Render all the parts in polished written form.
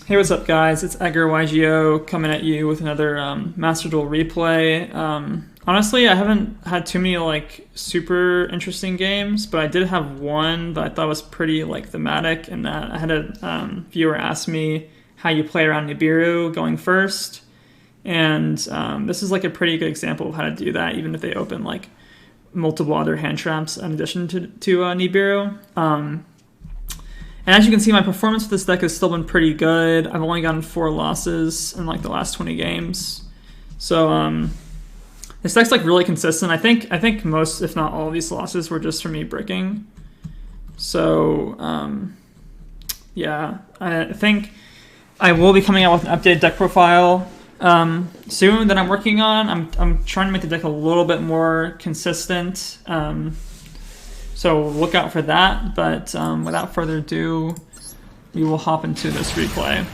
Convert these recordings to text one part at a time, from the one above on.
Hey, what's up, guys? It's Edgar YGO coming at you with another Master Duel replay. Honestly, I haven't had too many like super interesting games, but I did have one that I thought was pretty like thematic, in that I had a viewer ask me how you play around Nibiru going first, and this is like a pretty good example of how to do that, even if they open like multiple other hand traps in addition to Nibiru. And as you can see, my performance with this deck has still been pretty good. I've only gotten 4 losses in like the last 20 games. So this deck's like really consistent. I think most, if not all of these losses were just from me bricking. So yeah, I think I will be coming out with an updated deck profile soon that I'm working on. I'm trying to make the deck a little bit more consistent. So look out for that, but without further ado, we will hop into this replay.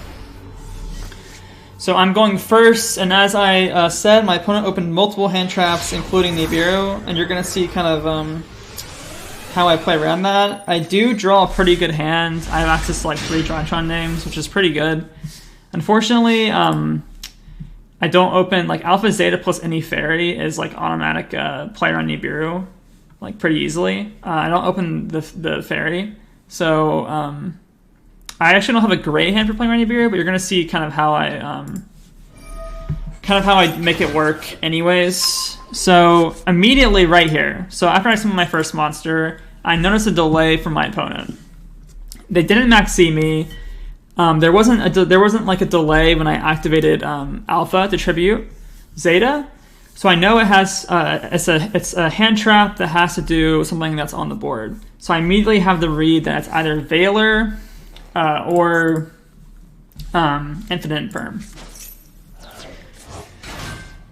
So I'm going first, and as I said, my opponent opened multiple hand traps, including Nibiru, and you're going to see kind of how I play around that. I do draw a pretty good hand. I have access to like 3 Drytron names, which is pretty good. Unfortunately, I don't open, like Alpha Zeta plus any fairy is like automatic play around Nibiru, like pretty easily. I don't open the fairy, so I actually don't have a great hand for playing around Nibiru, but you're gonna see kind of how I make it work anyways. So immediately right here, so after I summon my first monster, I noticed a delay from my opponent. They didn't max C me. There wasn't like a delay when I activated Alpha to tribute Zeta. So I know it has it's a hand trap that has to do with something that's on the board. So I immediately have the read that it's either Veiler or Infinite Infirm.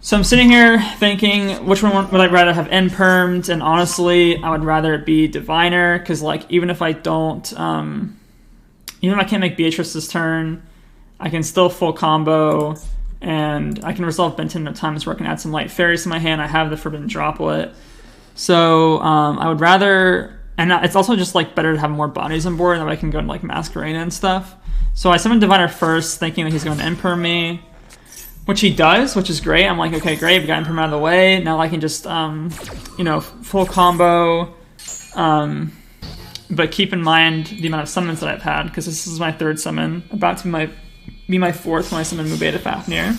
So I'm sitting here thinking, which one would I rather have Infirmed? And honestly, I would rather it be Diviner, because like even if I don't, even if I can't make Beatrice this turn, I can still full combo. And I can resolve Benton at times where I can add some light fairies to my hand. I have the Forbidden Droplet. So I would rather, and it's also just like better to have more bodies on board, that way I can go into like Masquerade and stuff. So I summoned Diviner first, thinking that he's going to Imperm me, which he does, which is great. I'm like, okay, great, we got Imperm out of the way. Now I can just, you know, full combo. But keep in mind the amount of summons that I've had, because this is my 3rd summon, about to be my 4th when I summon Mubeta Fafnir.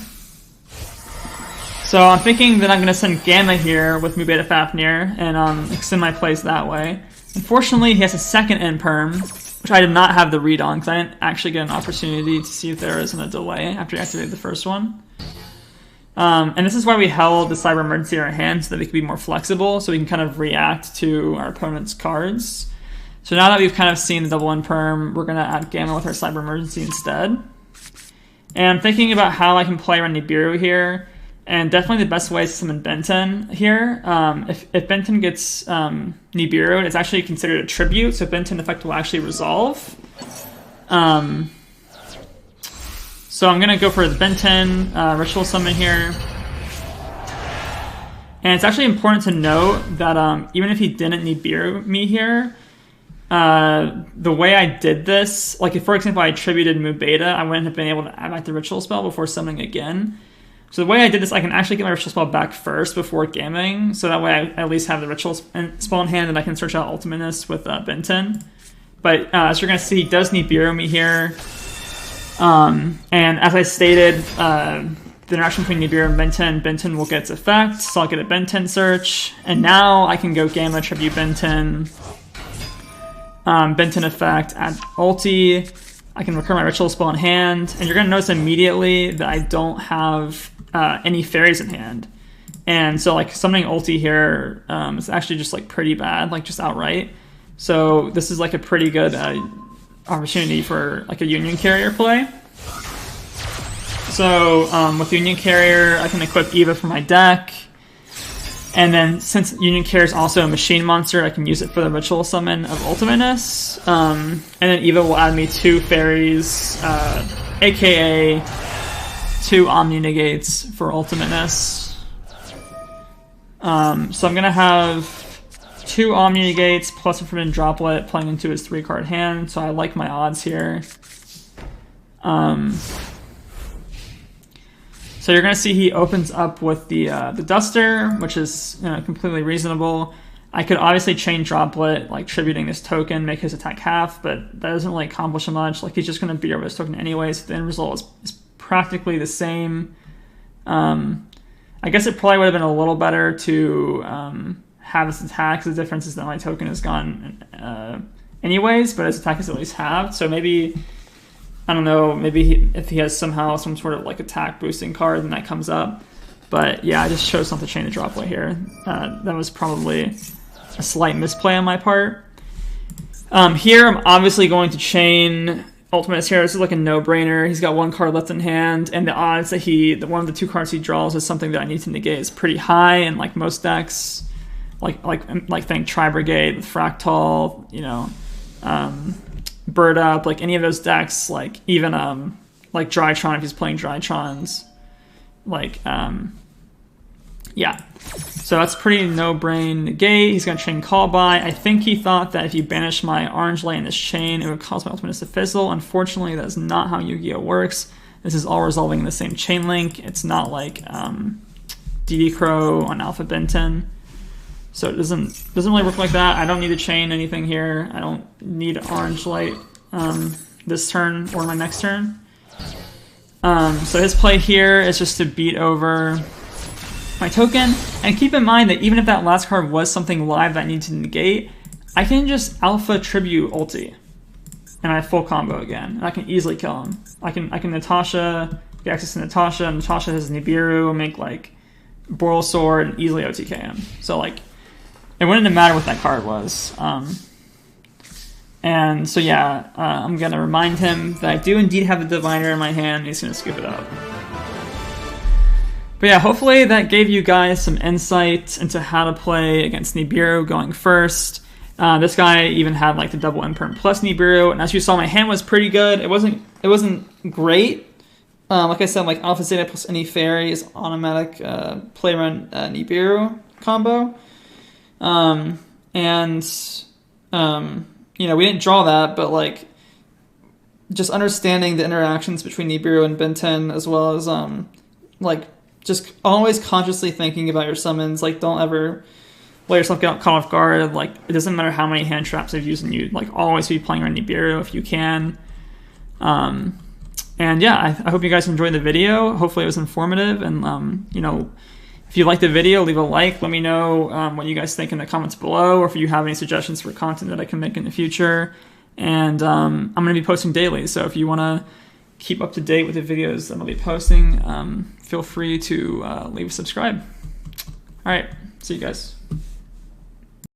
So I'm thinking that I'm going to send Gamma here with Mubeta Fafnir and extend my plays that way. Unfortunately, he has a 2nd Imperm, which I did not have the read on, because I didn't actually get an opportunity to see if there isn't a delay after he activated the first one. And this is why we held the Cyber Emergency in our hand, so that we could be more flexible, so we can kind of react to our opponent's cards. So now that we've kind of seen the double Imperm, we're going to add Gamma with our Cyber Emergency instead. And I'm thinking about how I can play around Nibiru here, and definitely the best way is to summon Benton here. If Benton gets Nibiru, it's actually considered a tribute, so Benton effect will actually resolve. So I'm going to go for the Benton Ritual Summon here. And it's actually important to note that even if he didn't Nibiru me here, the way I did this, like if for example I attributed Mubeta, I wouldn't have been able to add back the ritual spell before summoning again. So the way I did this, I can actually get my ritual spell back first before gamming, so that way I at least have the ritual spell in hand and I can search out Ultimateness with Benton. But as you're going to see, he does Nibiru me here. And as I stated, the interaction between Nibiru and Benton will get its effect, so I'll get a Benton search. And now I can go Gamma, tribute Benton. Benton effect, add ulti, I can recur my ritual spell in hand, and you're going to notice immediately that I don't have any fairies in hand. And so like summoning ulti here is actually just like pretty bad, like just outright. So this is like a pretty good opportunity for like a Union Carrier play. So with Union Carrier, I can equip Eva for my deck. And then, since Union Carrier is also a machine monster, I can use it for the ritual summon of Ultimateness. And then Eva will add me 2 fairies, aka 2 Omni Negates for Ultimateness. So I'm going to have 2 Omni Negates plus a Forbidden Droplet playing into his 3-card hand, so I like my odds here. So you're going to see he opens up with the Duster, which is completely reasonable. I could obviously chain Droplet, like tributing this token, make his attack half, but that doesn't really accomplish much. Like, he's just going to beat over this token anyway, so the end result is practically the same. I guess it probably would have been a little better to have his attack. The difference is that my token is gone anyways, but his attack is at least halved. So maybe, I don't know, maybe if he has somehow some sort of like attack boosting card, then that comes up. But yeah, I just chose not to chain the Droplet here. That was probably a slight misplay on my part. Here, I'm obviously going to chain Ultimate here. This is like a no-brainer. He's got one card left in hand, and the odds that one of the two cards he draws is something that I need to negate is pretty high in like most decks. Like think Tri-Brigade with Fractal, Bird Up, like any of those decks, like even like Drytron if he's playing Drytrons. Yeah. So that's pretty no-brain negate. He's going to chain Call By. I think he thought that if you banish my orange light in this chain, it would cause my ultimate to fizzle. Unfortunately, that's not how Yu-Gi-Oh! Works. This is all resolving in the same chain link. It's not like DD Crow on Alpha Benton. So it doesn't really work like that. I don't need to chain anything here. I don't need orange light this turn or my next turn. So his play here is just to beat over my token, and keep in mind that even if that last card was something live that I need to negate, I can just Alpha Tribute ulti, and I have full combo again, and I can easily kill him. I can Natasha, get access to Natasha, and Natasha has Nibiru, make like Boral Sword, and easily OTK him. So like, it wouldn't have mattered what that card was. And so yeah, I'm gonna remind him that I do indeed have the Diviner in my hand, and he's gonna scoop it up. But yeah, hopefully that gave you guys some insight into how to play against Nibiru going first. This guy even had like the double Imperm plus Nibiru, and as you saw, my hand was pretty good. It wasn't great. Like I said, like Alpha Zeta plus any fairy is automatic play run Nibiru combo. We didn't draw that, but like just understanding the interactions between Nibiru and Benten, as well as just always consciously thinking about your summons. Like, don't ever let yourself get caught off guard. Like, it doesn't matter how many hand traps I've used, and you like always be playing around Nibiru if you can. And yeah, I hope you guys enjoyed the video. Hopefully it was informative, and if you liked the video, leave a like. Let me know what you guys think in the comments below, or if you have any suggestions for content that I can make in the future. And I'm going to be posting daily, so if you want to keep up to date with the videos that I'll be posting, feel free to leave a subscribe. All right, see you guys.